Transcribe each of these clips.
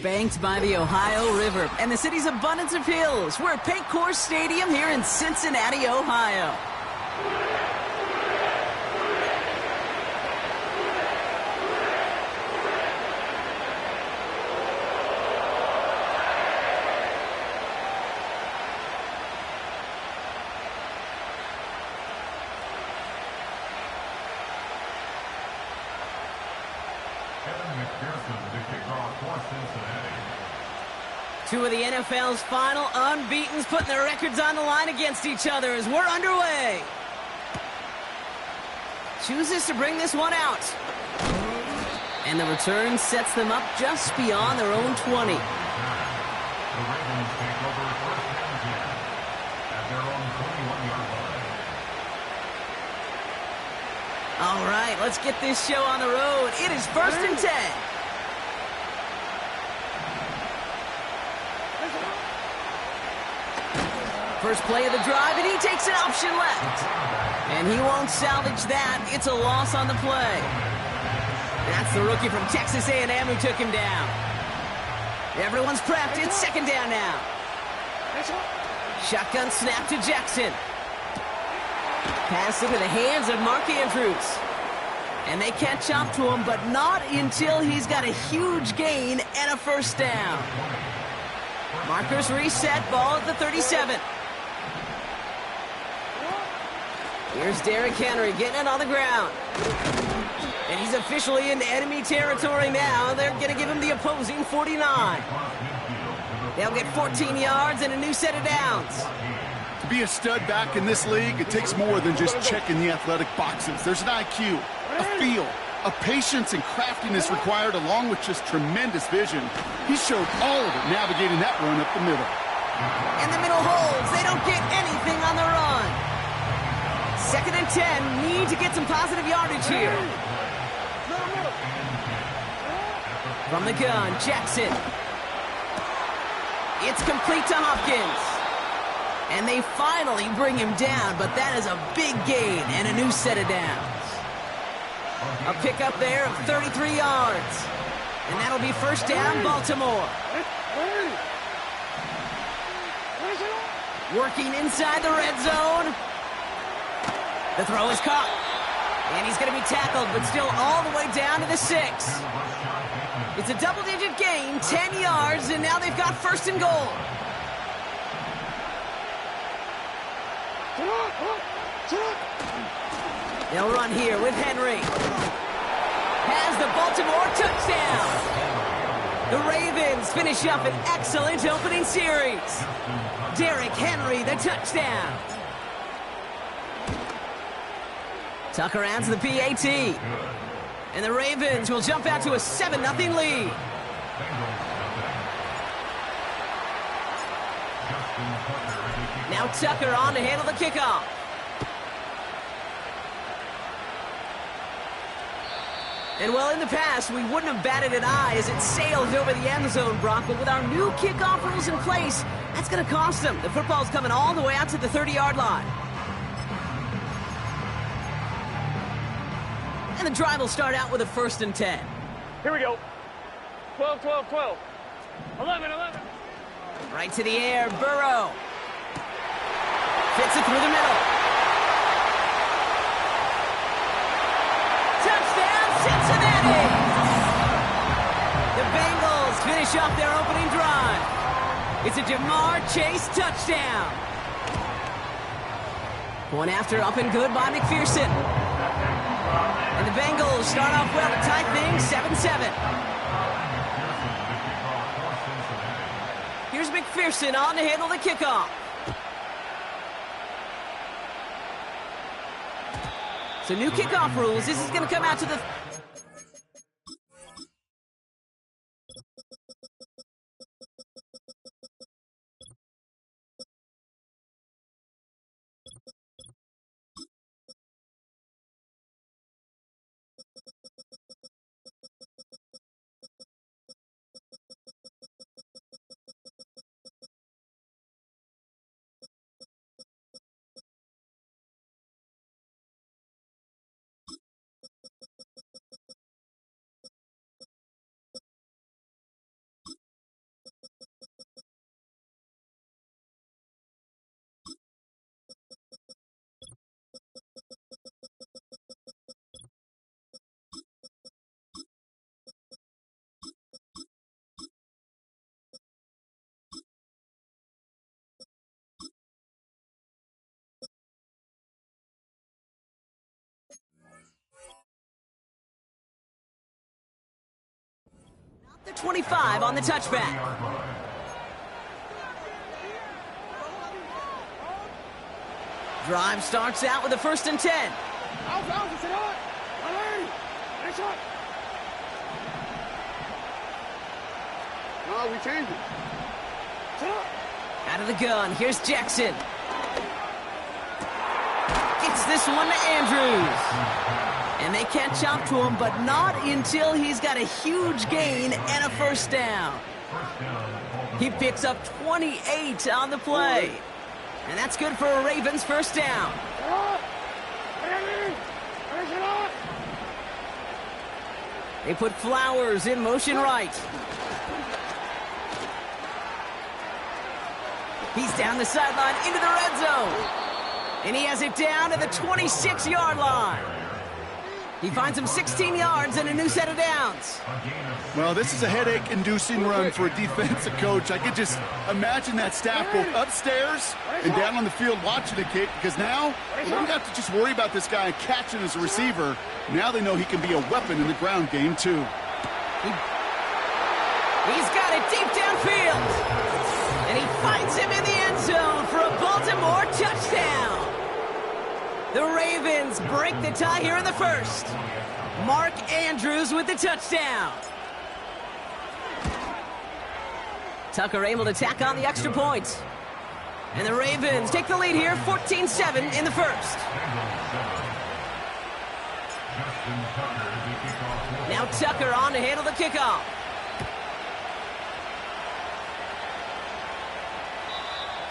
Banked by the Ohio River and the city's abundance of hills, we're at Paycor Stadium here in Cincinnati, Ohio. Two of the NFL's final unbeatens putting their records on the line against each other as we're underway. Chooses to bring this one out. And the return sets them up just beyond their own 20. All right, let's get this show on the road. It is 1st and 10. First play of the drive, and he takes an option left. And he won't salvage that. It's a loss on the play. That's the rookie from Texas A&M who took him down. Everyone's prepped. It's 2nd down now. Shotgun snap to Jackson. Pass into the hands of Mark Andrews. And they catch up to him, but not until he's got a huge gain and a 1st down. Markers reset, ball at the 37. Here's Derrick Henry getting it on the ground. And he's officially into enemy territory now. They're going to give him the opposing 49. They'll get 14 yards and a new set of downs. To be a stud back in this league, it takes more than just checking the athletic boxes. There's an IQ, a feel, a patience and craftiness required along with just tremendous vision. He showed all of it navigating that run up the middle. And the middle holds. They don't get anything on the run. 2nd and 10. Need to get some positive yardage here. From the gun, Jackson. It's complete to Hopkins. And they finally bring him down, but that is a big gain and a new set of downs. A pickup there of 33 yards. And that'll be 1st down, Baltimore. Working inside the red zone. The throw is caught. And he's going to be tackled, but still all the way down to the 6. It's a double-digit gain, 10 yards, and now they've got 1st and goal. They'll run here with Henry. Has the Baltimore touchdown. The Ravens finish up an excellent opening series. Derrick Henry, the touchdown. Tucker adds the PAT. And the Ravens will jump out to a 7-0 lead. Now Tucker on to handle the kickoff. And well, in the past, we wouldn't have batted an eye as it sails over the end zone, Brock. But with our new kickoff rules in place, that's going to cost them. The football's coming all the way out to the 30-yard line. And the drive will start out with a 1st and 10. Here we go. 12, 12, 12. 11, 11. Right to the air, Burrow. Fits it through the middle. Touchdown, Cincinnati! The Bengals finish off their opening drive. It's a Jamar Chase touchdown. One after up and good by McPherson. And the Bengals start off well to tie things 7-7. Here's McPherson on to handle the kickoff. So new kickoff rules. This is going to come out to the... 25 on the touchback. Drive starts out with a 1st and 10. No, we changed it. Out of the gun, here's Jackson. Gets this one to Andrews. And they catch up to him, but not until he's got a huge gain and a 1st down. He picks up 28 on the play. And that's good for a Ravens 1st down. They put Flowers in motion right. He's down the sideline into the red zone. And he has it down to the 26-yard line. He finds him 16 yards and a new set of downs. Well, this is a headache-inducing run for a defensive coach. I could just imagine that staff both upstairs and down on the field watching the kick, because now they don't have to just worry about this guy catching as a receiver. Now they know he can be a weapon in the ground game, too. He's got it deep downfield. And he finds him in the end zone for a Baltimore touchdown. The Ravens break the tie here in the 1st. Mark Andrews with the touchdown. Tucker able to tack on the extra point. And the Ravens take the lead here, 14-7 in the 1st. Now Tucker on to handle the kickoff.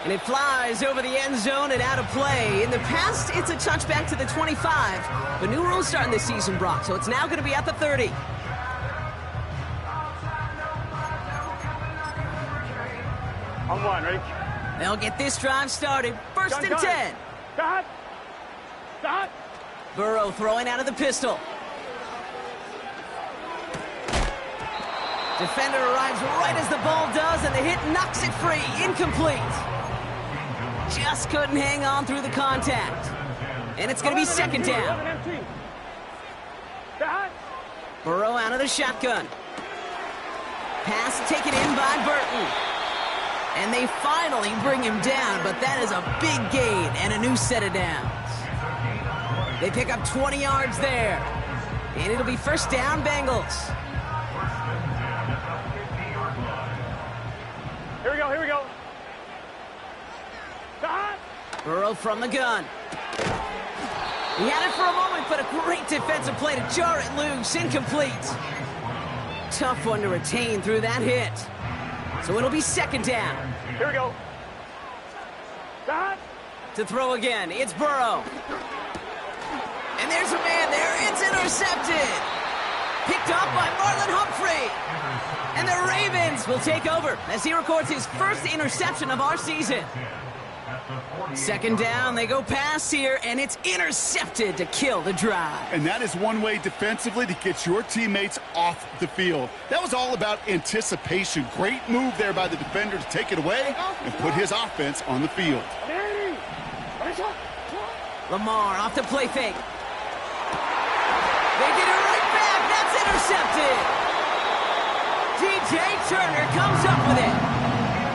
And it flies over the end zone and out of play. In the past, it's a touchback to the 25. But new rules starting this season, Brock, so it's now going to be at the 30. On 1, ready? They'll get this drive started. 1st and 10. Stop. Burrow throwing out of the pistol. Defender arrives right as the ball does, and the hit knocks it free. Incomplete. Just couldn't hang on through the contact. And it's going to be 2nd down. Burrow out of the shotgun. Pass taken in by Burton. And they finally bring him down, but that is a big gain and a new set of downs. They pick up 20 yards there. And it'll be 1st down, Bengals. Here we go. Burrow from the gun. He had it for a moment, but a great defensive play to jar it loose. Incomplete. Tough one to retain through that hit. So it'll be 2nd down. Here we go. To throw again, it's Burrow. And there's a man there. It's intercepted. Picked off by Marlon Humphrey. And the Ravens will take over as he records his 1st interception of our season. 2nd down, they go pass here, and it's intercepted to kill the drive. And that is one way defensively to get your teammates off the field. That was all about anticipation. Great move there by the defender to take it away and put his offense on the field. Lamar off the play fake. They get it right back. That's intercepted. DJ Turner comes up with it.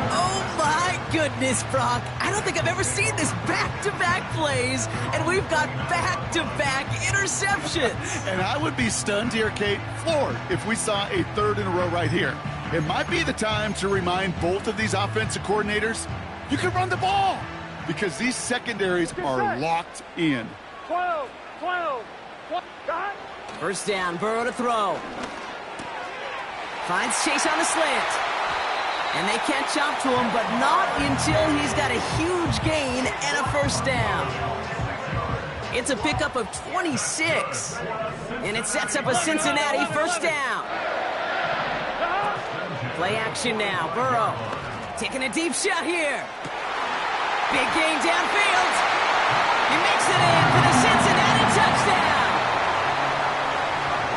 Oh, my goodness, Brock. I don't think I've ever seen this back-to-back plays, and we've got back-to-back interceptions. And I would be stunned here, Kate, floored, if we saw a 3rd in a row right here. It might be the time to remind both of these offensive coordinators, you can run the ball, because these secondaries are locked in. 12. 1st down, Burrow to throw. Finds Chase on the slant. And they catch up to him, but not until he's got a huge gain and a 1st down. It's a pickup of 26. And it sets up a Cincinnati 1st down. Play action now. Burrow taking a deep shot here. Big gain downfield. He makes it in for the Cincinnati touchdown.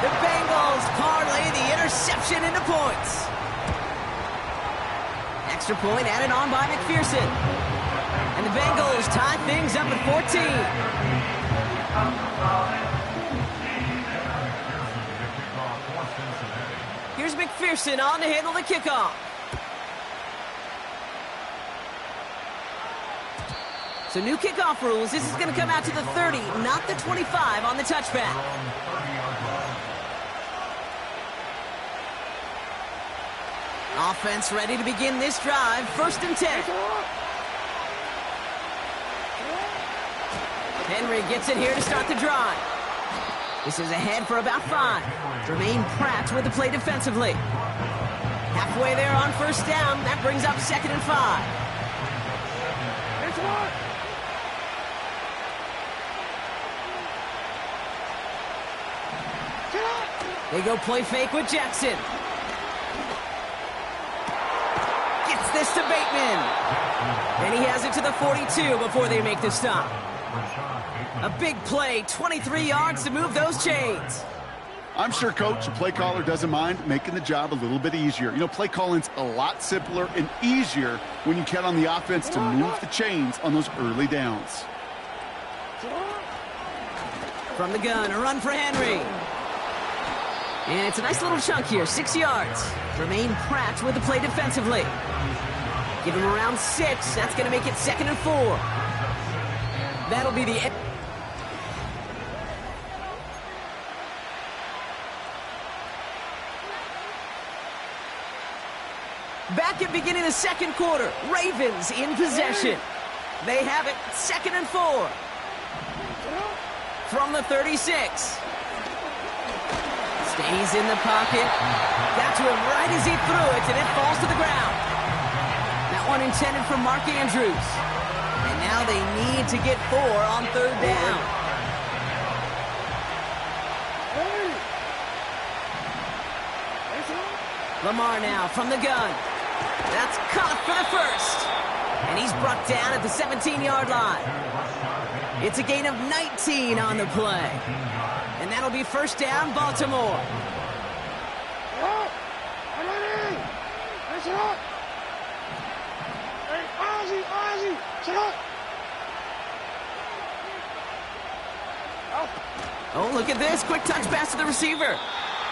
The Bengals parlay the interception into points. Extra point added on by McPherson. And the Bengals tie things up at 14. Here's McPherson. McPherson on to handle the kickoff. So new kickoff rules. This is going to come out to the 30, not the 25 on the touchback. Offense ready to begin this drive. 1st and 10. Henry gets it here to start the drive. This is ahead for about 5. Jermaine Pratt with the play defensively. Halfway there on 1st down. That brings up 2nd and 5. They go play fake with Jackson. Gets this to Bateman. And he has it to the 42 before they make the stop. A big play, 23 yards to move those chains. I'm sure, Coach, the play caller doesn't mind making the job a little bit easier. You know, play calling's a lot simpler and easier when you count on the offense to move the chains on those early downs. From the gun, a run for Henry. And it's a nice little chunk here, 6 yards. Jermaine Pratt with the play defensively. Give him around 6. That's going to make it 2nd and 4. That'll be the end. Back at beginning of the 2nd quarter. Ravens in possession. They have it, 2nd and 4. From the 36. Stays in the pocket. Got to him right as he threw it, and it falls to the ground. That one intended for Mark Andrews. And now they need to get 4 on 3rd down. Lamar now from the gun. That's caught for the 1st. And he's brought down at the 17-yard line. It's a gain of 19 on the play. And that'll be 1st down, Baltimore. Oh, look at this. Quick touch pass to the receiver.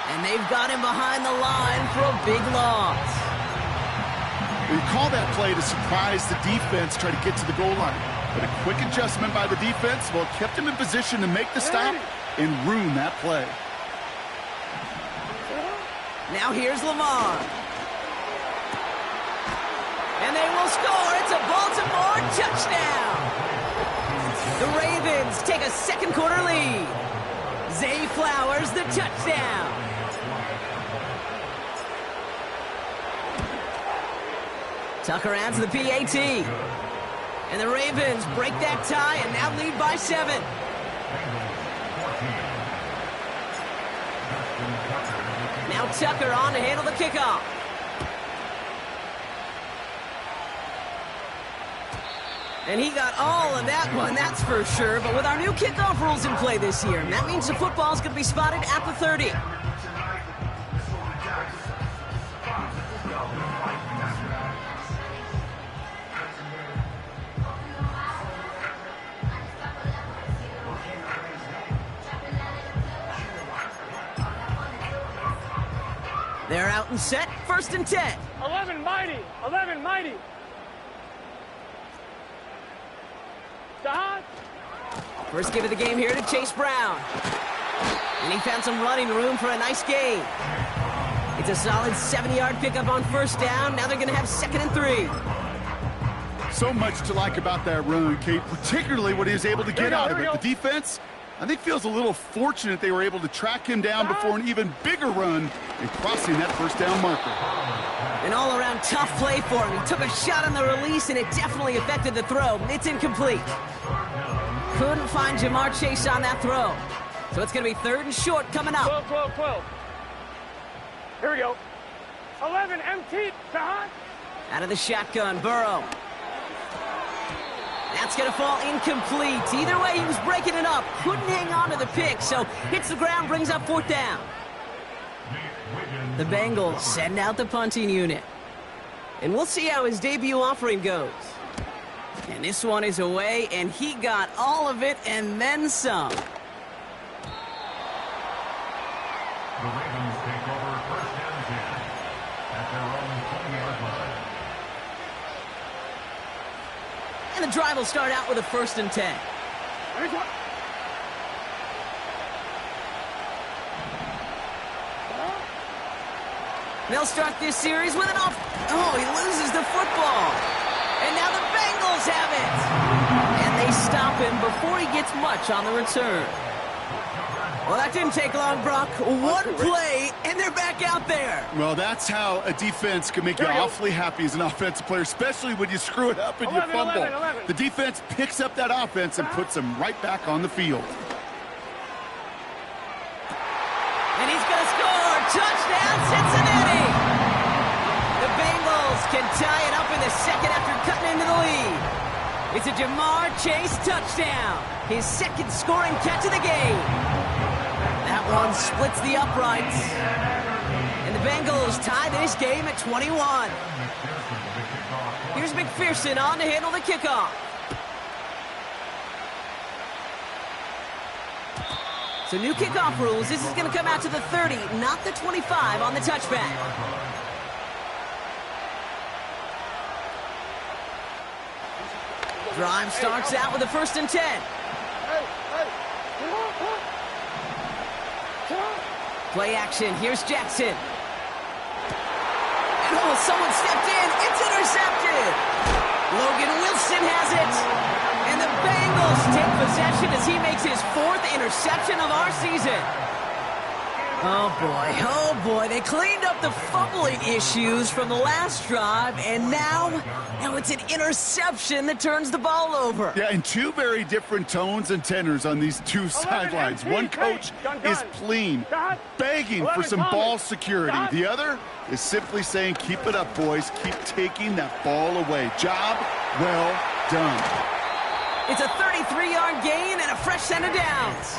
And they've got him behind the line for a big loss. We call that play to surprise the defense, try to get to the goal line. But a quick adjustment by the defense, well, kept him in position to make the stop and ruin that play. Now here's Lamar. And they will score. It's a Baltimore touchdown. The Ravens take a 2nd quarter lead. Zay Flowers, the touchdown. Tucker adds the PAT. And the Ravens break that tie and now lead by 7. Now Tucker on to handle the kickoff. And he got all of that one, that's for sure. But with our new kickoff rules in play this year, that means the football's going to be spotted at the 30. They're out and set, 1st and 10. 11 mighty, 11 mighty. Stop. First give of the game here to Chase Brown. And he found some running room for a nice gain. It's a solid 70-yard pickup on 1st down. Now they're going to have 2nd and 3. So much to like about that run, Kate, particularly what he was able to get out of it. The defense, I think, feels a little fortunate they were able to track him down before an even bigger run and crossing that 1st down marker. An all-around tough play for him. He took a shot on the release, and it definitely affected the throw. It's incomplete. Couldn't find Jamar Chase on that throw. So it's going to be 3rd and short coming up. 12, 12, 12. Here we go. 11 empty. Out of the shotgun, Burrow. That's going to fall incomplete. Either way, he was breaking it up. Couldn't hang on to the pick, so hits the ground, brings up 4th down. The Bengals send out the punting unit. And we'll see how his debut offering goes. And this one is away, and he got all of it and then some. The Ravens take over 1st and 10. And the drive will start out with a 1st and 10. They'll start this series with an off. Oh, he loses the football. And now the Bengals have it. And they stop him before he gets much on the return. Well, that didn't take long, Brock. One play, and they're back out there. Well, that's how a defense can make you awfully happy as an offensive player, especially when you screw it up and you fumble. 11. The defense picks up that offense and puts them right back on the field. And he's going to score. Touchdown, Cincinnati. The Bengals can tie it up in the second after cutting into the lead. It's a Jamar Chase touchdown. His 2nd scoring catch of the game. That one splits the uprights. And the Bengals tie this game at 21. Here's McPherson on to handle the kickoff. So new kickoff rules. This is going to come out to the 30, not the 25 on the touchback. Drive starts out with a 1st and 10. Play action. Here's Jackson. And oh, someone stepped in. It's intercepted. Logan Wilson has it. And the Bengals take possession as he makes his 4th interception of our season. Oh boy, they cleaned up the fumbling issues from the last drive, and now it's an interception that turns the ball over. Yeah, and 2 very different tones and tenors on these 2 sidelines. One coach is pleading, begging for some ball security. The other is simply saying, keep it up, boys. Keep taking that ball away. Job well done. It's a 33-yard gain and a fresh set of downs.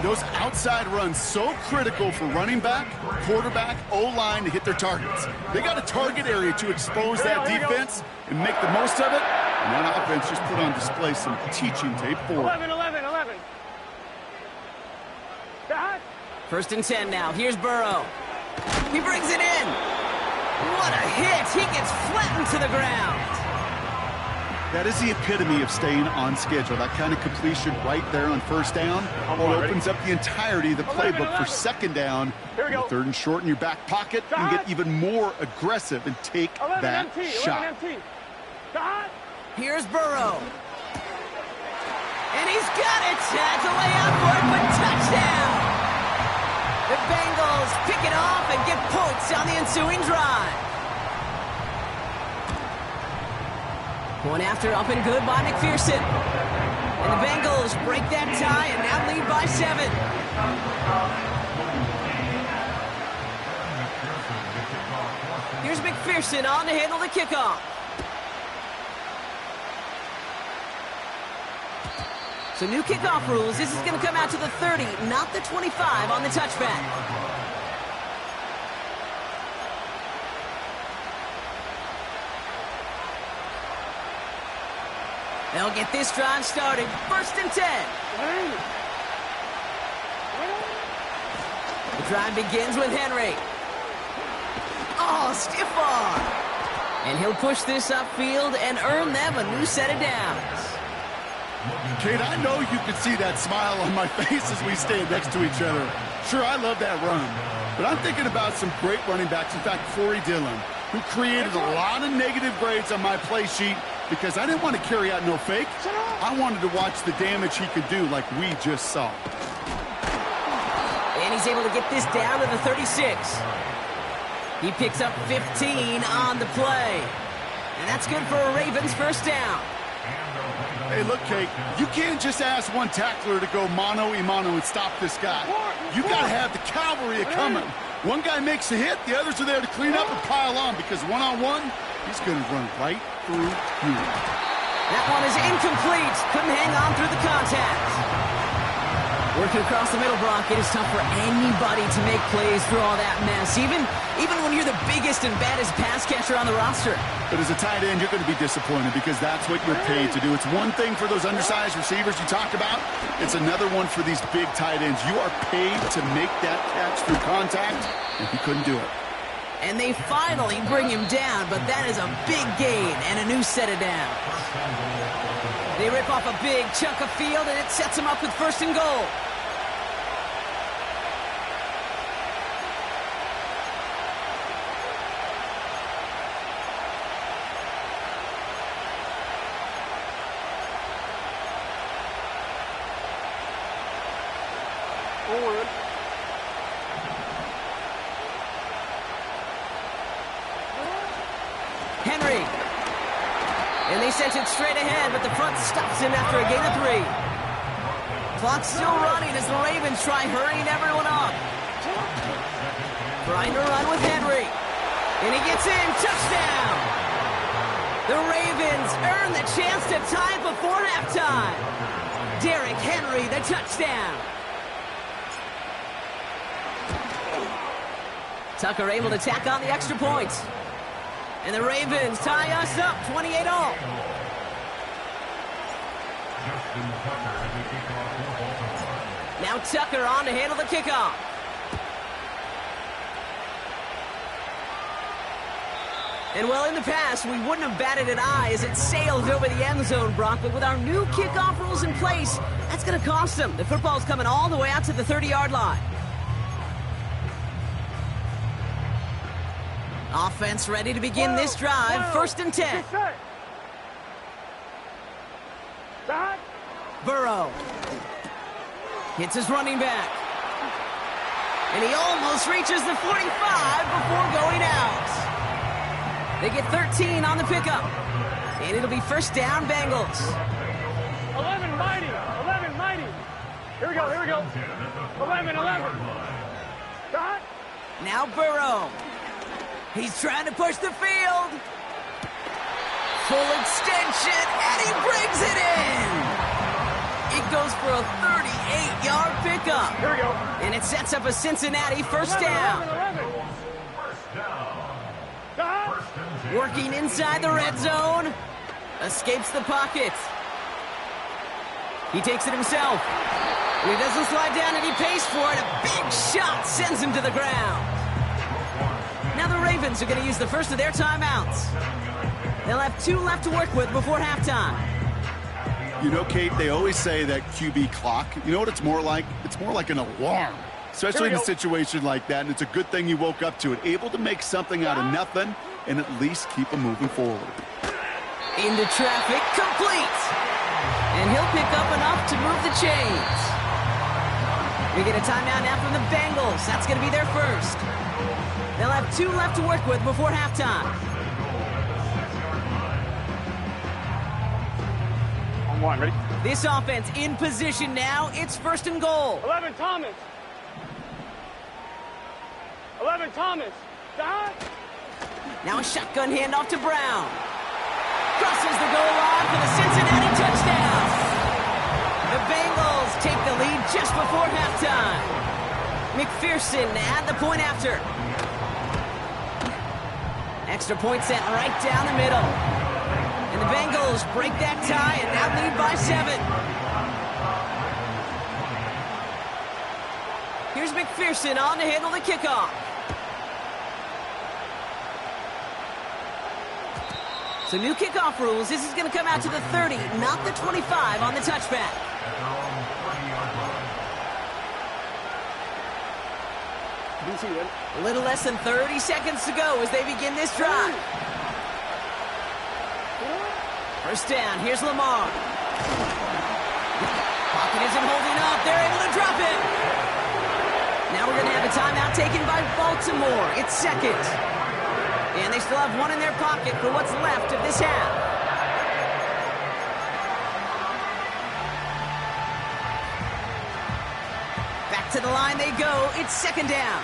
Those outside runs so critical for running back, quarterback, O-line to hit their targets. They got a target area to expose that defense and make the most of it. And that offense just put on display some teaching tape for it. 11. 1st and 10 now. Here's Burrow. He brings it in. What a hit. He gets flattened to the ground. That is the epitome of staying on schedule. That kind of completion right there on 1st down. It opens up the entirety of the playbook for 2nd down. 3rd and short in your back pocket. You can get even more aggressive and take that shot. Here's Burrow. And he's got it. Tags away out for it, but touchdown. The Bengals pick it off and get points on the ensuing drive. One after, up and good by McPherson. And the Bengals break that tie and now lead by 7. Here's McPherson on to handle the kickoff. So new kickoff rules. This is going to come out to the 30, not the 25 on the touchback. They'll get this drive started. 1st and 10. The drive begins with Henry. Oh, stiff arm. And he'll push this upfield and earn them a new set of downs. Kate, I know you can see that smile on my face as we stand next to each other. Sure, I love that run. But I'm thinking about some great running backs. In fact, Corey Dillon, who created a lot of negative grades on my play sheet because I didn't want to carry out no fake. I wanted to watch the damage he could do like we just saw. And he's able to get this down to the 36. He picks up 15 on the play. And that's good for a Ravens 1st down. Hey, look, Kate, you can't just ask one tackler to go mano-a-mano and stop this guy. You got to have the cavalry coming. One guy makes a hit, the others are there to clean up and pile on because one-on-one, he's going to run right through you. That one is incomplete. Couldn't hang on through the contact. Working across the middle, Brock, it is tough for anybody to make plays through all that mess, even when you're the biggest and baddest pass catcher on the roster. But as a tight end, you're going to be disappointed because that's what you're paid to do. It's one thing for those undersized receivers you talk about. It's another one for these big tight ends. You are paid to make that catch through contact, and he couldn't do it. And they finally bring him down, but that is a big gain and a new set of downs. They rip off a big chunk of field, and it sets them up with 1st and goal. Forward. Henry. And they sent it straight ahead, but the front stops him after a gain of 3. Clock's still running as the Ravens try hurrying everyone up. Trying to run with Henry. And he gets in. Touchdown! The Ravens earn the chance to tie before halftime. Derrick Henry, the touchdown. Tucker able to tack on the extra points. And the Ravens tie us up 28-all. Now Tucker on to handle the kickoff. And well, in the past, we wouldn't have batted an eye as it sailed over the end zone, Brock. But with our new kickoff rules in place, that's going to cost them. The football's coming all the way out to the 30-yard line. Offense ready to begin this drive. 1st and 10. Burrow hits his running back. And he almost reaches the 45 before going out. They get 13 on the pickup. And it'll be 1st down, Bengals. 11 mighty. 11 mighty. Here we go. Here we go. 11. Stop. Now Burrow. He's trying to push the field. Full extension, and he brings it in. It goes for a 38-yard pickup. Here we go. And it sets up a Cincinnati 1st down. 11. Working inside the red zone. Escapes the pocket. He takes it himself. And he doesn't slide down, and he pays for it. A big shot sends him to the ground. Now the Ravens are going to use the first of their timeouts. They'll have 2 left to work with before halftime. You know, Kate, they always say that QB clock, you know what it's more like? It's more like an alarm, especially in a situation like that, and it's a good thing you woke up to it. Able to make something out of nothing and at least keep them moving forward. Into traffic, complete. And he'll pick up enough to move the chains. We get a timeout now from the Bengals. That's going to be their first. They'll have 2 left to work with before halftime. On 1, ready? This offense in position now. It's 1st and goal. 11 Thomas. 11 Thomas. Stop. Now a shotgun handoff to Brown. Crosses the goal line for the Cincinnati touchdown. The Bengals take the lead just before halftime. McPherson at the point after. Extra point set right down the middle. And the Bengals break that tie and now lead by 7. Here's McPherson on to handle the kickoff. So new kickoff rules. This is going to come out to the 30, not the 25 on the touchback. A little less than 30 seconds to go as they begin this drive. 1st down. Here's Lamar. Pocket isn't holding up. They're able to drop it. Now we're going to have a timeout taken by Baltimore. It's 2nd. And they still have 1 in their pocket for what's left of this half. Back to the line they go. It's 2nd down.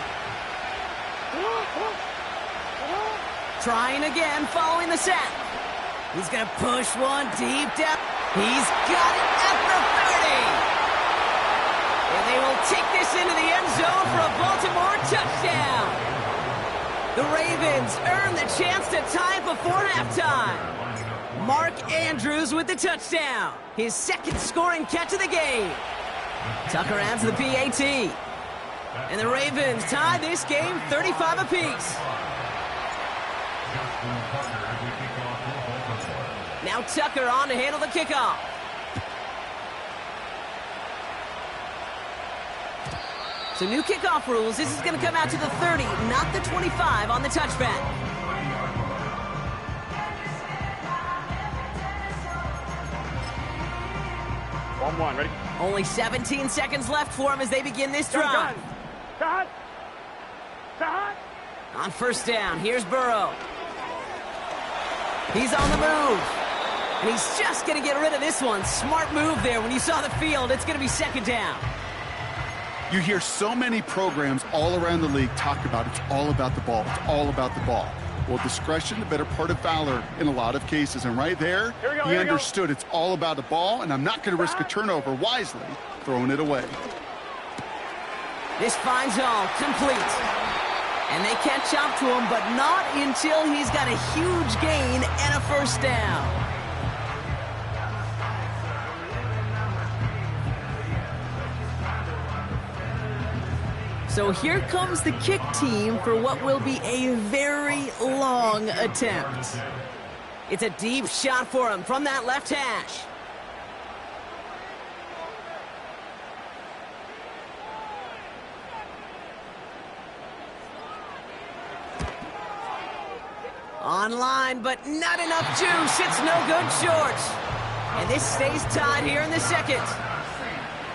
Trying again following the sack. He's going to push one deep down. He's got it at the 30. And they will take this into the end zone for a Baltimore touchdown. The Ravens earn the chance to tie before halftime. Mark Andrews with the touchdown. His 2nd scoring catch of the game. Tucker adds the PAT. And the Ravens tie this game 35 apiece. Now Tucker on to handle the kickoff. So new kickoff rules. This is going to come out to the 30, not the 25 on the touchback. One, ready? Only 17 seconds left for him as they begin this drive. Cut. On first down, here's Burrow. He's on the move. And he's just going to get rid of this one. Smart move there. When you saw the field, it's going to be second down. You hear so many programs all around the league talk about it's all about the ball. It's all about the ball. Well, discretion, the better part of valor in a lot of cases. And right there, he understood it's all about the ball, and I'm not going to risk a turnover wisely, throwing it away. This finds all complete. And they catch up to him, but not until he's got a huge gain and a first down. So here comes the kick team for what will be a very long attempt. It's a deep shot for him from that left hash. Online, but not enough juice. It's no good short. And this stays tied here in the second.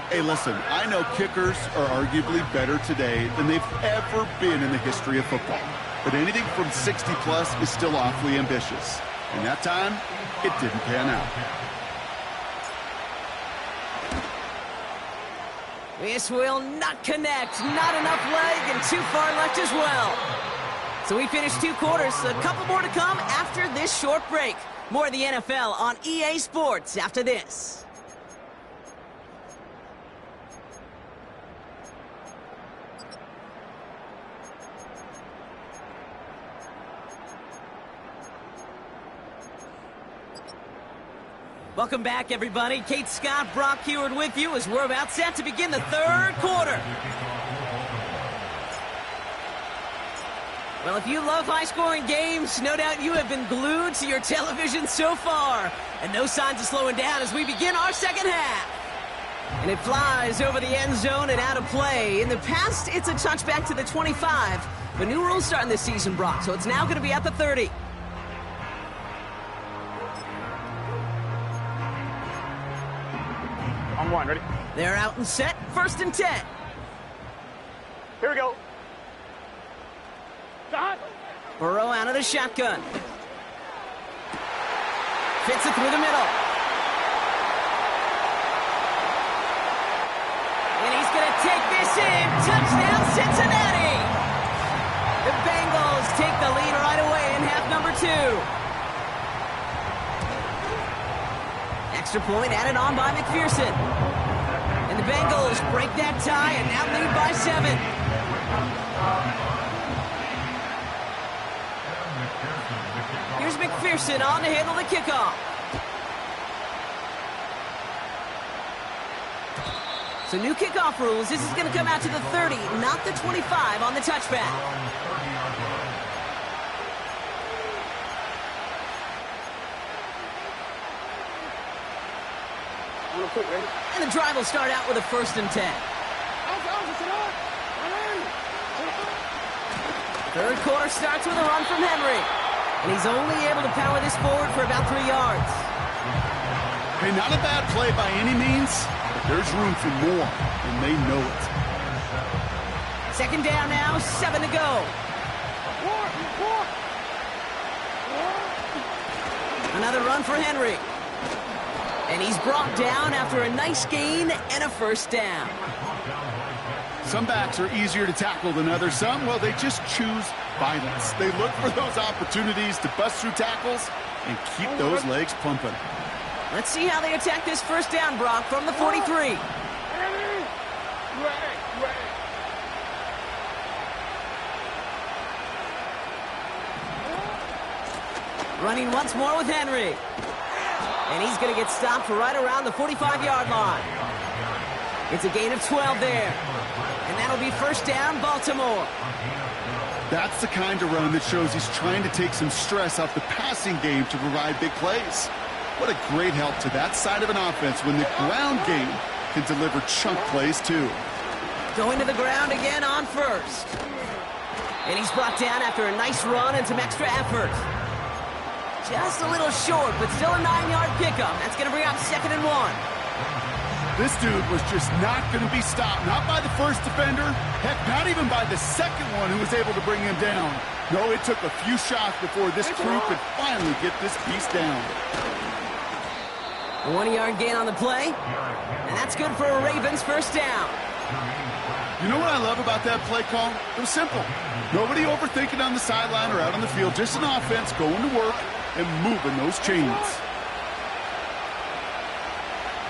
Hey, listen, I know kickers are arguably better today than they've ever been in the history of football. But anything from 60-plus is still awfully ambitious. And that time, it didn't pan out. This will not connect. Not enough leg and too far left as well. So we finished 2 quarters. A couple more to come after this short break. More of the NFL on EA Sports after this. Welcome back, everybody. Kate Scott, Brock Heward with you as we're about set to begin the third quarter. Well, if you love high-scoring games, no doubt you have been glued to your television so far. And no signs of slowing down as we begin our second half. And it flies over the end zone and out of play. In the past, it's a touchback to the 25. But new rules starting this season, Brock, so it's now going to be at the 30. On 1, ready? They're out and set. First and 10. Here we go. Stop. Burrow out of the shotgun. Fits it through the middle. And he's going to take this in. Touchdown, Cincinnati. The Bengals take the lead right away in half number 2. Extra point added on by McPherson. And the Bengals break that tie and now lead by 7. Here's McPherson on to handle the kickoff. So new kickoff rules. This is going to come out to the 30, not the 25 on the touchback. And the drive will start out with a first and 10. Third quarter starts with a run from Henry. And he's only able to power this forward for about 3 yards. Hey, not a bad play by any means, but there's room for more, and they know it. Second down now, 7 to go. Another run for Henry. And he's brought down after a nice gain and a first down. Some backs are easier to tackle than others. Some, well, they just choose violence. They look for those opportunities to bust through tackles and keep those legs pumping. Let's see how they attack this first down, Brock, from the 43. Running once more with Henry. And he's going to get stopped right around the 45-yard line. It's a gain of 12 there. And that'll be first down, Baltimore. That's the kind of run that shows he's trying to take some stress off the passing game to provide big plays. What a great help to that side of an offense when the ground game can deliver chunk plays too. Going to the ground again on first. And he's brought down after a nice run and some extra effort. Just a little short, but still a 9-yard pickup. That's going to bring up 2nd and 1. This dude was just not going to be stopped. Not by the first defender. Heck, not even by the second one who was able to bring him down. No, it took a few shots before this crew could finally get this beast down. A 1-yard gain on the play. And that's good for a Ravens first down. You know what I love about that play call? It was simple. Nobody overthinking on the sideline or out on the field. Just an offense going to work and moving those chains.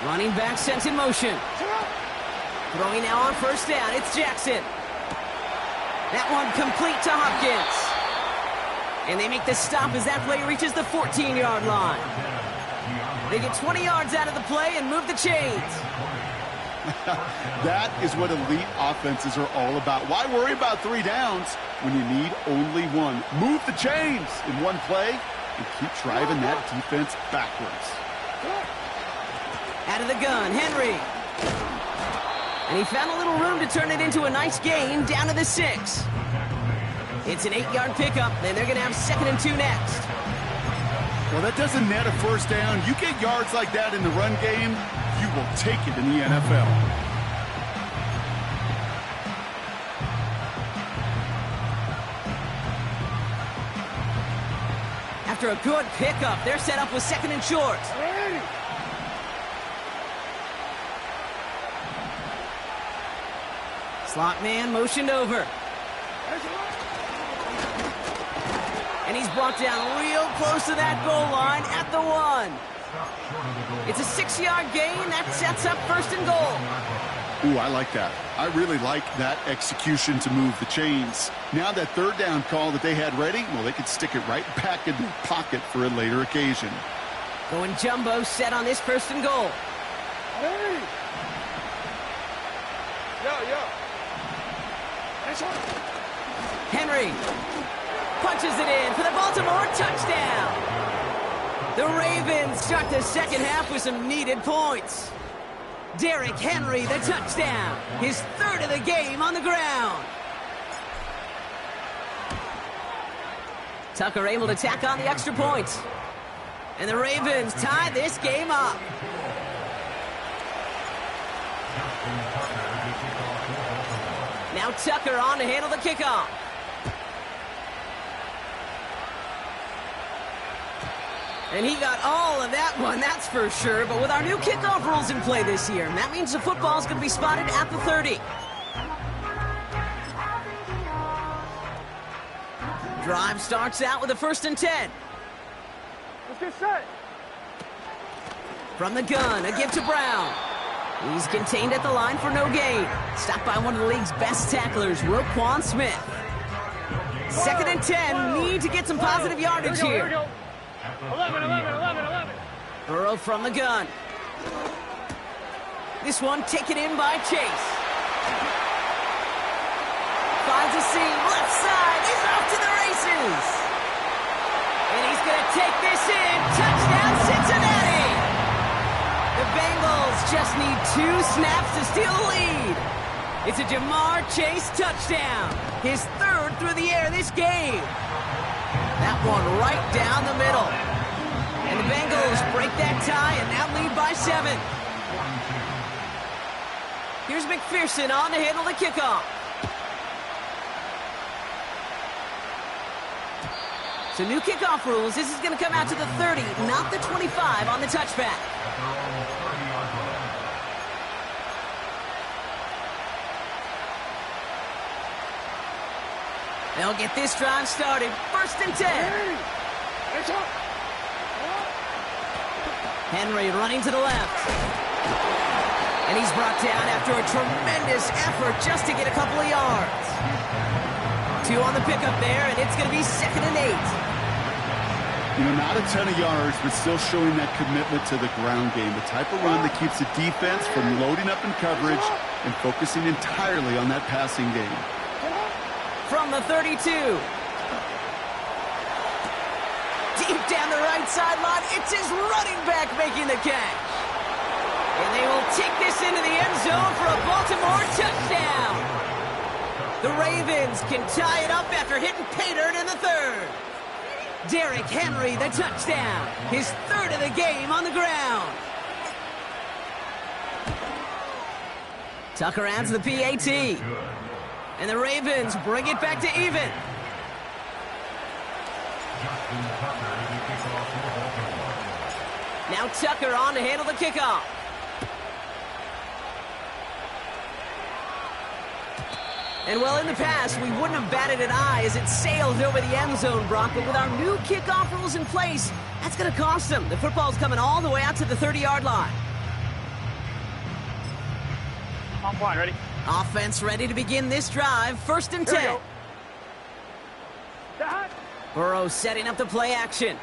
Running back sent in motion. Throwing now on first down. It's Jackson. That one complete to Hopkins. And they make the stop as that play reaches the 14-yard line. They get 20 yards out of the play and move the chains. That is what elite offenses are all about. Why worry about 3 downs when you need only 1? Move the chains in one play and keep driving that defense backwards. Out of the gun, Henry. And he found a little room to turn it into a nice gain down to the 6. It's an 8-yard pickup, and they're going to have 2nd and 2 next. Well, that doesn't net a first down. You get yards like that in the run game, you will take it in the NFL. After a good pickup, they're set up with 2nd and short. Slot man motioned over. And he's brought down real close to that goal line at the 1. It's a 6-yard gain. That sets up 1st and goal. Ooh, I like that. I really like that execution to move the chains. Now that 3rd down call that they had ready, well, they could stick it right back in their pocket for a later occasion. Going jumbo set on this 1st and goal. Hey! Yo. Henry punches it in for the Baltimore touchdown. The Ravens start the second half with some needed points. Derrick Henry, the touchdown. His 3rd of the game on the ground. Tucker able to tack on the extra points. And the Ravens tie this game up. Now Tucker on to handle the kickoff. And he got all of that one, that's for sure. But with our new kickoff rules in play this year, that means the football is going to be spotted at the 30. Drive starts out with a 1st and 10. Let's get set. From the gun, a give to Brown. He's contained at the line for no gain. Stopped by one of the league's best tacklers, Roquan Smith. 2nd and 10, need to get some positive yardage here. Here we go. 11. Burrow from the gun. This one taken in by Chase. Finds a seam, left side, he's off to the races. And he's going to take this in. Touchdown, Cincinnati. The Bengals just need 2 snaps to steal the lead. It's a Jamar Chase touchdown. His 3rd through the air this game. That one right down the middle. And the Bengals break that tie and now lead by 7. Here's McPherson on to handle the kickoff. So new kickoff rules. This is going to come out to the 30, not the 25 on the touchback. They'll get this drive started. 1st and 10. Henry running to the left. And he's brought down after a tremendous effort just to get a couple of yards. 2 on the pickup there, and it's going to be 2nd and 8. You know, not a ton of yards, but still showing that commitment to the ground game. The type of run that keeps the defense from loading up in coverage and focusing entirely on that passing game. from the 32. Deep down the right sideline, it's his running back making the catch. And they will take this into the end zone for a Baltimore touchdown. The Ravens can tie it up after hitting pay dirt in the third. Derrick Henry, the touchdown. His third of the game on the ground. Tucker adds the PAT. And the Ravens bring it back to even. Now Tucker on to handle the kickoff. And well, in the past, we wouldn't have batted an eye as it sailed over the end zone, Brock. But with our new kickoff rules in place, that's going to cost them. The football's coming all the way out to the 30-yard line. On point, ready? Offense ready to begin this drive. First and 10. Burrow setting up the play action.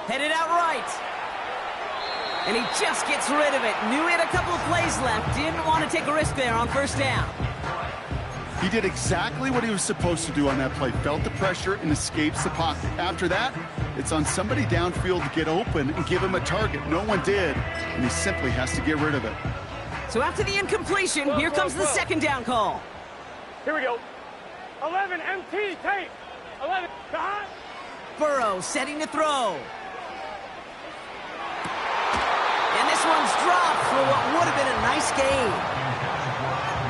Headed out right. And he just gets rid of it. Knew he had a couple of plays left. Didn't want to take a risk there on first down. He did exactly what he was supposed to do on that play. Felt the pressure and escapes the pocket. After that, it's on somebody downfield to get open and give him a target. No one did, and he simply has to get rid of it. So after the incompletion, here comes the second down call. Here we go. 11 MT tape. 11 behind. Burrow setting to throw. And this one's dropped for what would have been a nice game.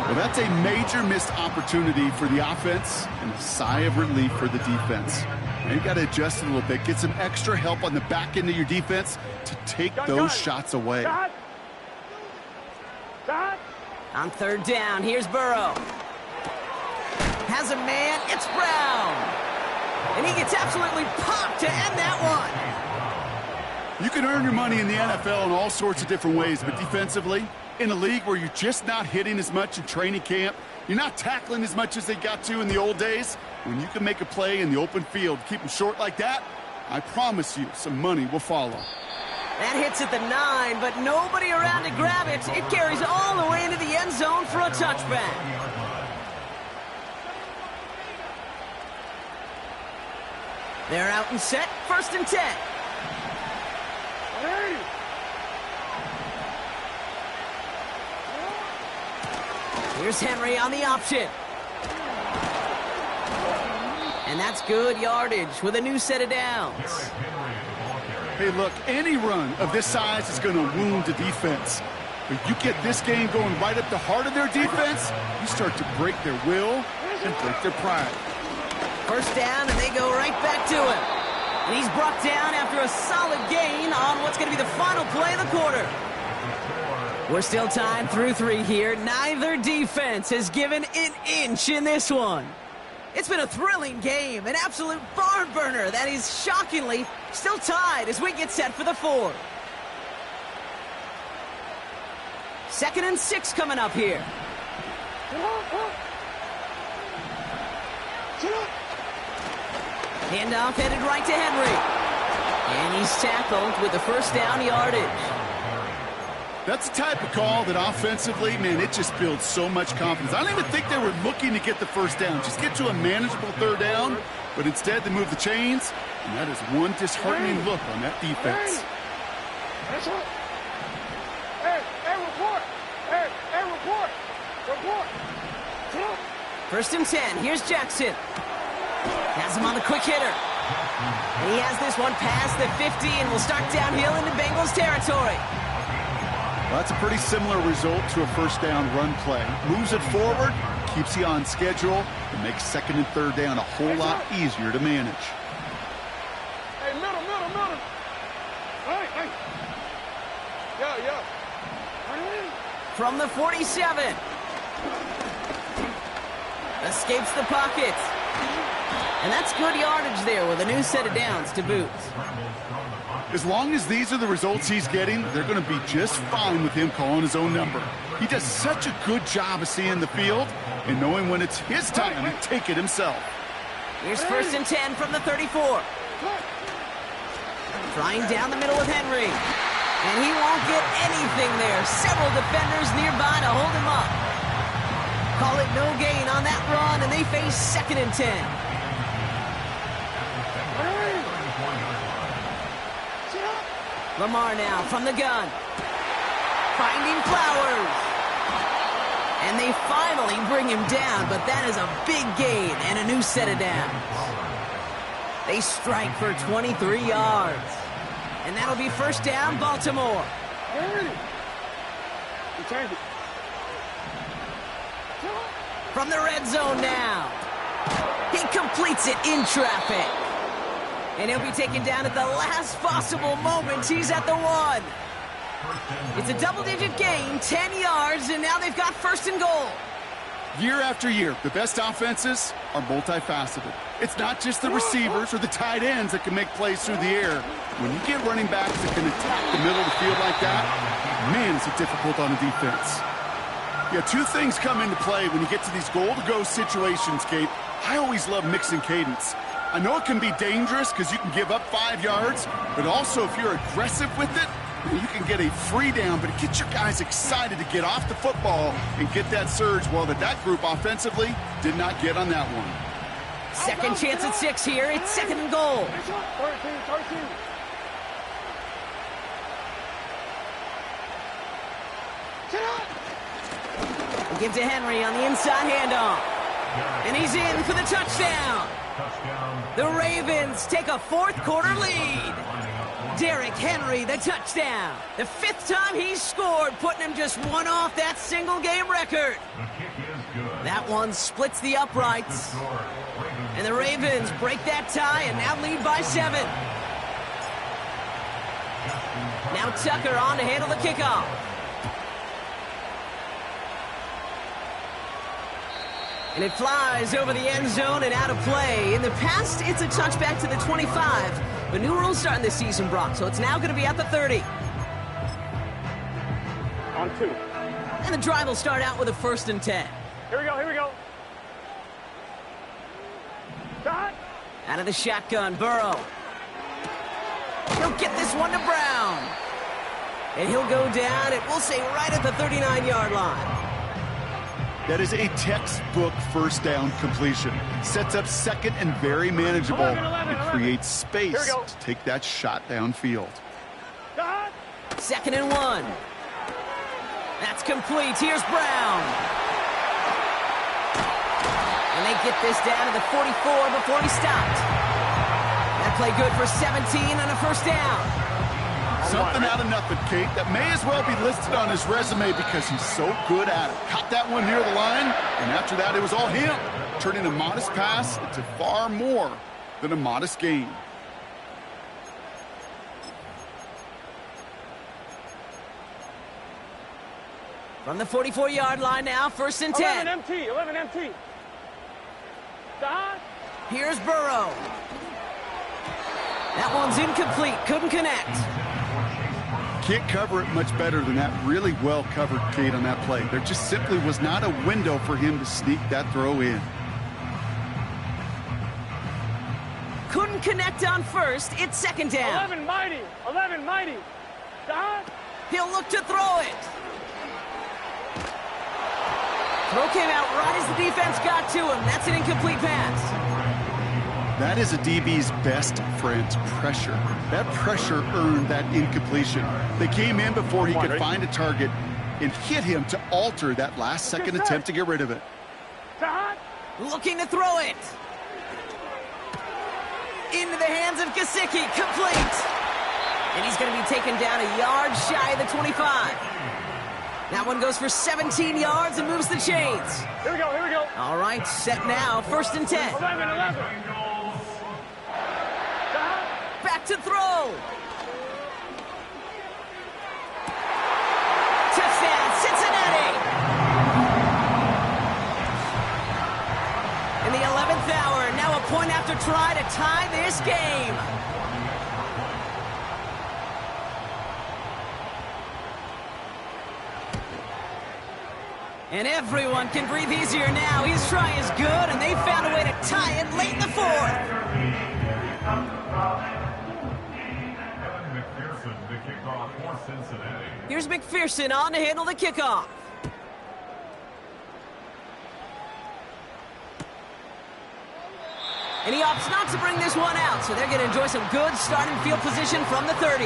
Well, that's a major missed opportunity for the offense and a sigh of relief for the defense. Now you got to adjust a little bit, get some extra help on the back end of your defense to take those shots away. On third down, here's Burrow. Has a man, it's Brown. And he gets absolutely popped to end that one. You can earn your money in the NFL in all sorts of different ways, but defensively, in a league where you're just not hitting as much in training camp, you're not tackling as much as they got to in the old days, when you can make a play in the open field, keep them short like that, I promise you some money will follow. That hits at the 9, but nobody around to grab it. It carries all the way into the end zone for a touchback. They're out and set, first and 10. Here's Henry on the option. And that's good yardage with a new set of downs. Hey, look, any run of this size is going to wound the defense. But you get this game going right up the heart of their defense, you start to break their will and break their pride. First down, and they go right back to him. And he's brought down after a solid gain on what's going to be the final play of the quarter. We're still tied through 3 here. Neither defense has given an inch in this one. It's been a thrilling game, an absolute barn burner that is shockingly still tied as we get set for the 4th. Second and 6 coming up here. Handoff headed right to Henry. And he's tackled with the first down yardage. That's the type of call that offensively, man, it just builds so much confidence. I don't even think they were looking to get the first down. Just get to a manageable third down, but instead they move the chains, and that is one disheartening look on that defense. Report. First and 10, here's Jackson. Has him on the quick hitter. And he has this one past the 50 and will start downhill into Bengals territory. Well, that's a pretty similar result to a first down run play. Moves it forward, keeps you on schedule, and makes second and third down a whole lot easier to manage. Hey, middle. Hey. Yeah. From the 47. Escapes the pocket. And that's good yardage there with a new set of downs to boot. As long as these are the results he's getting, they're going to be just fine with him calling his own number. He does such a good job of seeing the field and knowing when it's his time to take it himself. Here's first and 10 from the 34. Trying down the middle with Henry. And he won't get anything there. Several defenders nearby to hold him up. Call it no gain on that run, and they face 2nd and 10. Lamar now from the gun. Finding Flowers. And they finally bring him down, but that is a big gain and a new set of downs. They strike for 23 yards. And that'll be 1st down, Baltimore. From the red zone now. He completes it in traffic. And he'll be taken down at the last possible moment. He's at the 1. It's a double-digit gain, 10 yards, and now they've got 1st and goal. Year after year, the best offenses are multifaceted. It's not just the receivers or the tight ends that can make plays through the air. When you get running backs that can attack the middle of the field like that, man, is it difficult on a defense. Yeah, 2 things come into play when you get to these goal-to-go situations, Kate. I always love mixing cadence. I know it can be dangerous because you can give up 5 yards, but also if you're aggressive with it, you can get a free down, but it gets your guys excited to get off the football and get that surge. Well, that group offensively did not get on that one. 2nd chance at 6 here. It's 2nd and goal. 13. Give to Henry on the inside handoff. And he's in for the touchdown. The Ravens take a 4th quarter lead. Derrick Henry, the touchdown. The 5th time he's scored, putting him just 1 off that single-game record. That one splits the uprights. And the Ravens break that tie and now lead by 7. Now Tucker on to handle the kickoff. And it flies over the end zone and out of play. In the past, it's a touchback to the 25. But new rules starting this season, Brock, so it's now going to be at the 30. On 2. And the drive will start out with a 1st and 10. Here we go. Shot. Out of the shotgun, Burrow. He'll get this one to Brown. And he'll go down, it will say right at the 39-yard line. That is a textbook 1st down completion. Sets up 2nd and very manageable. 11. It creates space to take that shot downfield. 2nd and 1. That's complete. Here's Brown. And they get this down to the 44 before he stopped. That play good for 17 on a 1st down. Something out of nothing, Kate, that may as well be listed on his resume because he's so good at it. Caught that one near the line, and after that, it was all him, turning a modest pass into far more than a modest gain. From the 44-yard line now, 1st and 10. 11 MT. Dot. Here's Burrow. That one's incomplete, couldn't connect. Can't cover it much better than that. Really well covered, Kate, on that play. There just simply was not a window for him to sneak that throw in. Couldn't connect on 1st. It's 2nd down. 11 mighty. Dot. He'll look to throw it. Throw came out right as the defense got to him. That's an incomplete pass. That is a DB's best friend, pressure. That pressure earned that incompletion. They came in before he could find a target and hit him to alter that last-second attempt to get rid of it. Looking to throw it. Into the hands of Gesicki, complete. And he's going to be taken down a yard shy of the 25. That one goes for 17 yards and moves the chains. Here we go. All right, set now, 1st and 10. 11. Back to throw. Touchdown, Cincinnati. In the 11th hour, now a point after try to tie this game. And everyone can breathe easier now. His try is good, and they found a way to tie it late in the 4th. Here's McPherson on to handle the kickoff. And he opts not to bring this one out, so they're going to enjoy some good starting field position from the 30.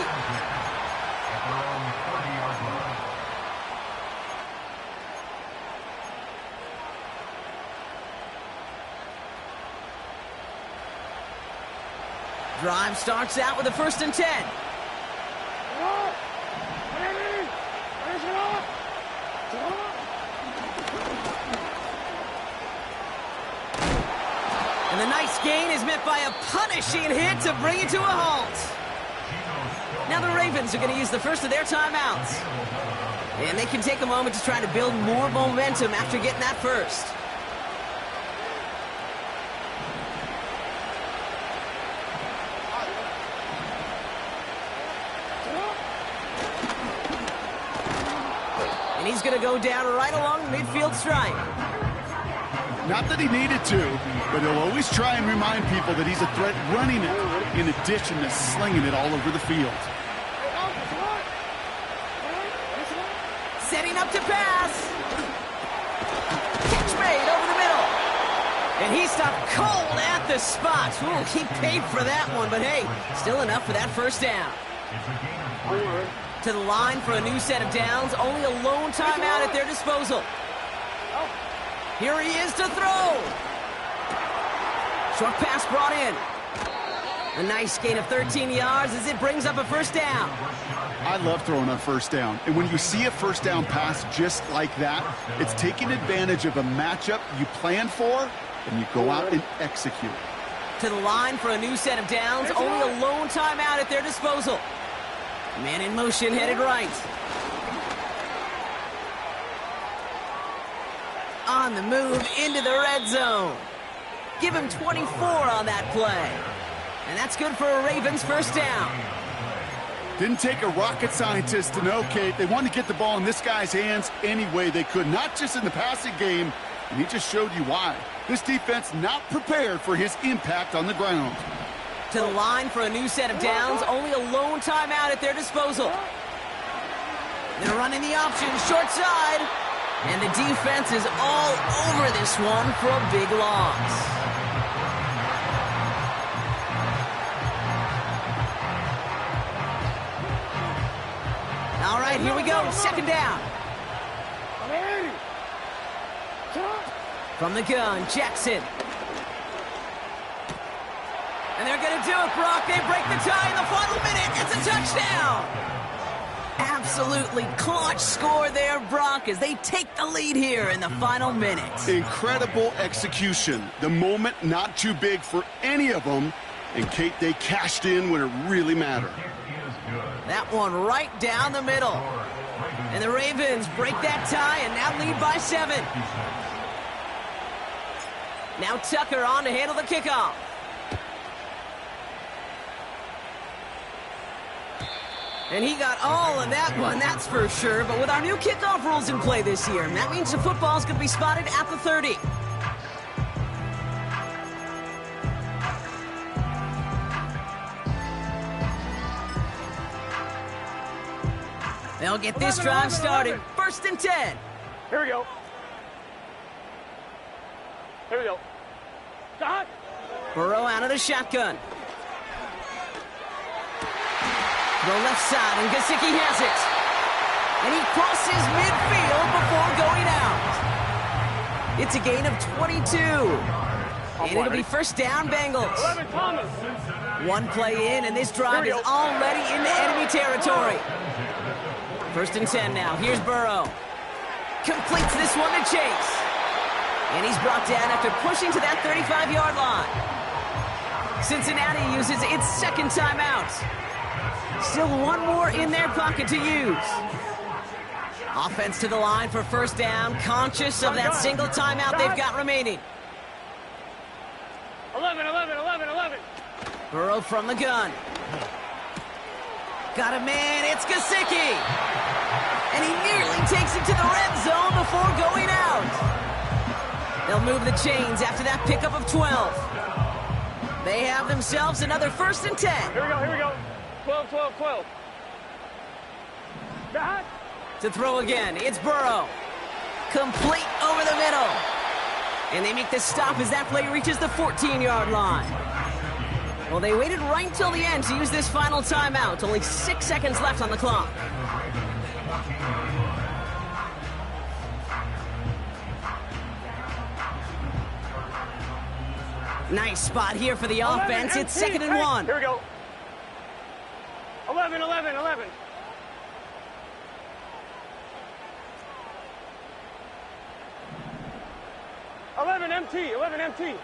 Drive starts out with a 1st and 10. And the nice gain is met by a punishing hit to bring it to a halt. Now the Ravens are going to use the first of their timeouts. And they can take a moment to try to build more momentum after getting that first. And he's going to go down right along the midfield stripe. Not that he needed to, but he'll always try and remind people that he's a threat running it, in addition to slinging it all over the field. Setting up to pass. Catch made over the middle. And he stopped cold at the spot. Ooh, he paid for that one, but hey, still enough for that first down. To the line for a new set of downs. Only a lone timeout at their disposal. Here he is to throw. Short pass brought in. A nice gain of 13 yards as it brings up a first down. I love throwing on first down. And when you see a first down pass just like that, it's taking advantage of a matchup you planned for, and you go out and execute. To the line for a new set of downs. Only a lone timeout at their disposal. Man in motion, headed right. On the move into the red zone. Give him 24 on that play. And that's good for a Ravens first down. Didn't take a rocket scientist to know, Kate. They wanted to get the ball in this guy's hands any way they could, not just in the passing game, and he just showed you why. This defense not prepared for his impact on the ground. To the line for a new set of downs. Only a lone timeout at their disposal. They're running the option, short side. And the defense is all over this one for a big loss. All right, here we go. Second down. From the gun, Jackson. And they're going to do it, Brock. They break the tie in the final minute. It's a touchdown. Absolutely clutch score there, Brock, as they take the lead here in the final minute. Incredible execution. The moment not too big for any of them. And, Kate, they cashed in when it really mattered. That one right down the middle. And the Ravens break that tie and now lead by 7. Now Tucker on to handle the kickoff. And he got all of that one, that's for sure. But with our new kickoff rules in play this year, that means the football's going to be spotted at the 30. They'll get this drive started. 1st and 10. Here we go. Here we go. Stop. Burrow out of the shotgun. The left side, and Gesicki has it. And he crosses midfield before going out. It's a gain of 22. And it'll be first down, Bengals. 11, Thomas. One play in, and this drive is already into enemy territory. 1st and 10 now. Here's Burrow. Completes this one to Chase. And he's brought down after pushing to that 35-yard line. Cincinnati uses its second timeout. Still one more in their pocket to use. Offense to the line for first down, conscious of that single timeout they've got remaining. 11, 11, 11, 11. Burrow from the gun. Got a man, it's Gesicki. And he nearly takes it to the red zone before going out. They'll move the chains after that pickup of 12. They have themselves another 1st and 10. Here we go, here we go. 12, 12, 12. To throw again, it's Burrow. Complete over the middle. And they make the stop as that play reaches the 14-yard line. Well, they waited right until the end to use this final timeout. Only 6 seconds left on the clock. Nice spot here for the offense. It's 2nd and 1. Here we go. 11, 11, 11. MT.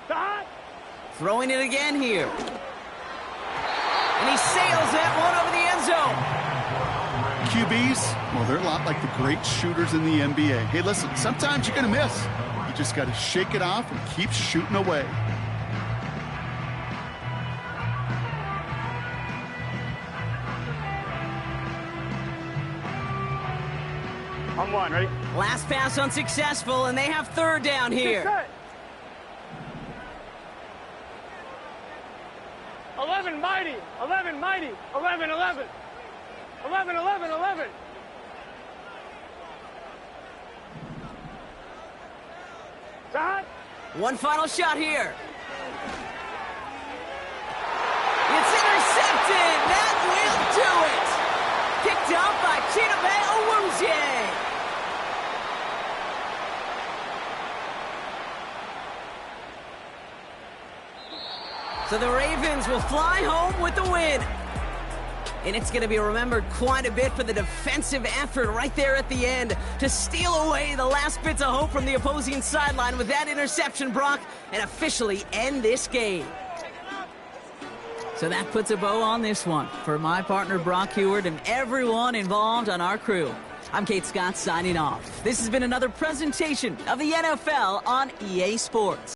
Stop. Throwing it again here. And he sails that one over the end zone. QBs, well, they're a lot like the great shooters in the NBA. Hey, listen, sometimes you're going to miss. You just got to shake it off and keep shooting away. On one, ready? Last pass unsuccessful, and they have 3rd down here. 11 mighty. 11 mighty. 11, 11. 11, 11, 11. Stop. One final shot here. It's intercepted. That will do it. Picked up by Chidobe Awuzie. So the Ravens will fly home with the win. And it's going to be remembered quite a bit for the defensive effort right there at the end to steal away the last bits of hope from the opposing sideline with that interception, Brock, and officially end this game. So that puts a bow on this one. For my partner, Brock Heward, and everyone involved on our crew, I'm Kate Scott signing off. This has been another presentation of the NFL on EA Sports.